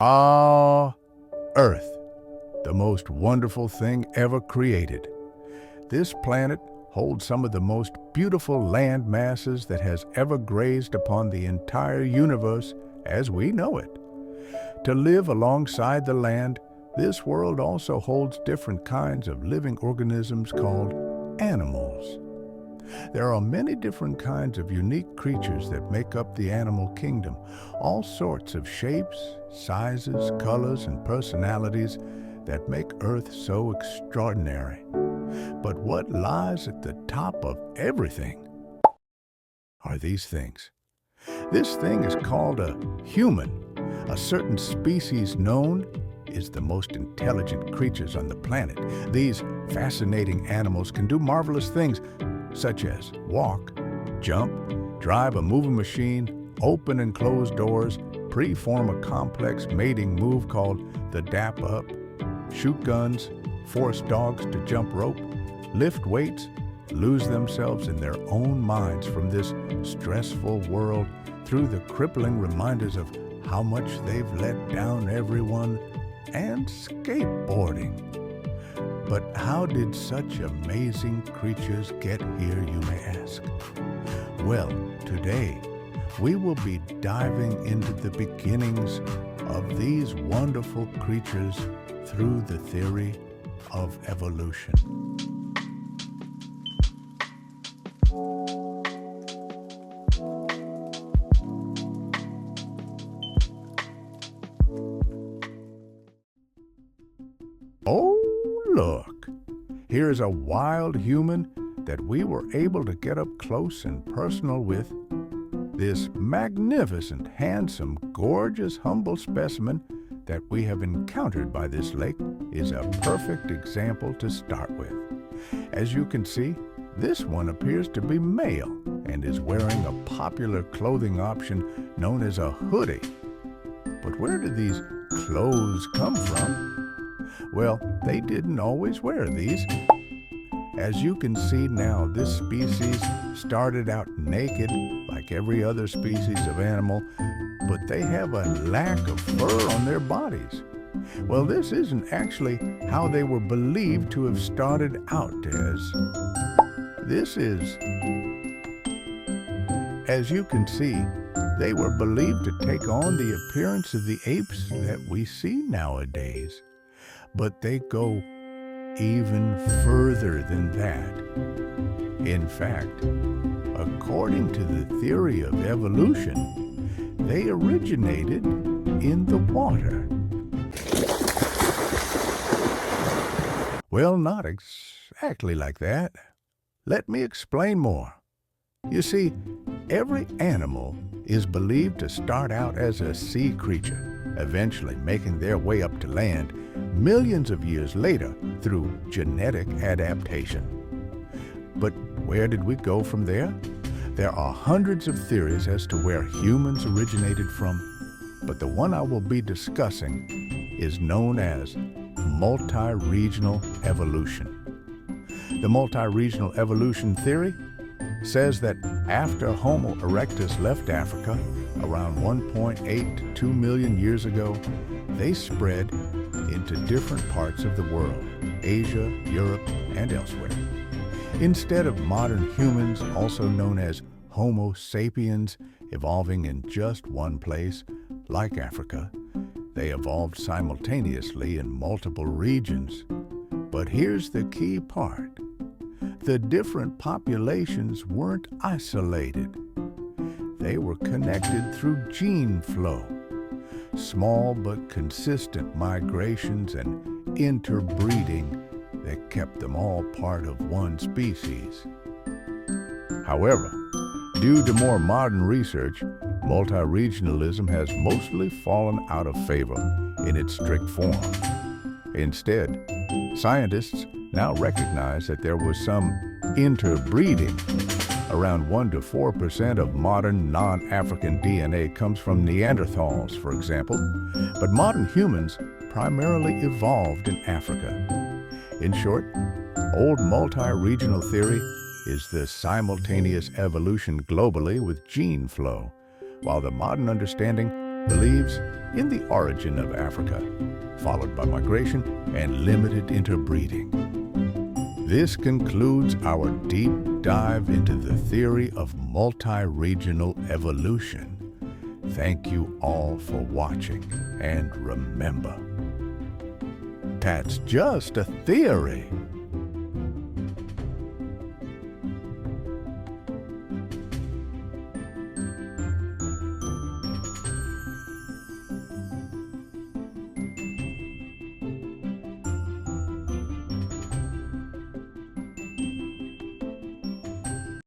Ah, Earth, the most wonderful thing ever created. This planet holds some of the most beautiful land masses that has ever grazed upon the entire universe as we know it. To live alongside the land, this world also holds different kinds of living organisms called animals. There are many different kinds of unique creatures that make up the animal kingdom, all sorts of shapes, sizes, colors, and personalities that make Earth so extraordinary. But what lies at the top of everything are these things. This thing is called a human. A certain species known is the most intelligent creatures on the planet. These fascinating animals can do marvelous things, such as walk, jump, drive a moving machine, open and close doors, preform a complex mating move called the dap up, shoot guns, force dogs to jump rope, lift weights, lose themselves in their own minds from this stressful world through the crippling reminders of how much they've let down everyone, and skateboarding. But how did such amazing creatures get here, you may ask? Well, today we will be diving into the beginnings of these wonderful creatures through the theory of evolution. Oh, look! Here's a wild human that we were able to get up close and personal with. This magnificent, handsome, gorgeous, humble specimen that we have encountered by this lake is a perfect example to start with. As you can see, this one appears to be male and is wearing a popular clothing option known as a hoodie. But where did these clothes come from? Well, they didn't always wear these. As you can see now, this species started out naked like every other species of animal, but they have a lack of fur on their bodies. Well, this isn't actually how they were believed to have started out as. As you can see, they were believed to take on the appearance of the apes that we see nowadays. But they go even further than that. In fact, according to the theory of evolution, they originated in the water. Well, not exactly like that. Let me explain more. You see, every animal is believed to start out as a sea creature, eventually making their way up to land millions of years later through genetic adaptation. But where did we go from there? There are hundreds of theories as to where humans originated from, but the one I will be discussing is known as multi-regional evolution. The multi-regional evolution theory says that after Homo erectus left Africa around 1.8 to 2 million years ago, they spread into different parts of the world, Asia, Europe, and elsewhere. Instead of modern humans, also known as Homo sapiens, evolving in just one place, like Africa, they evolved simultaneously in multiple regions. But here's the key part. The different populations weren't isolated. They were connected through gene flow. Small but consistent migrations and interbreeding that kept them all part of one species. However, due to more modern research, multi-regionalism has mostly fallen out of favor in its strict form. Instead, scientists now recognize that there was some interbreeding. Around 1 to 4% of modern non-African DNA comes from Neanderthals, for example, but modern humans primarily evolved in Africa. In short, old multi-regional theory is the simultaneous evolution globally with gene flow, while the modern understanding believes in the origin of Africa, followed by migration and limited interbreeding. This concludes our deep dive into the theory of multi-regional evolution. Thank you all for watching, and remember, that's just a theory.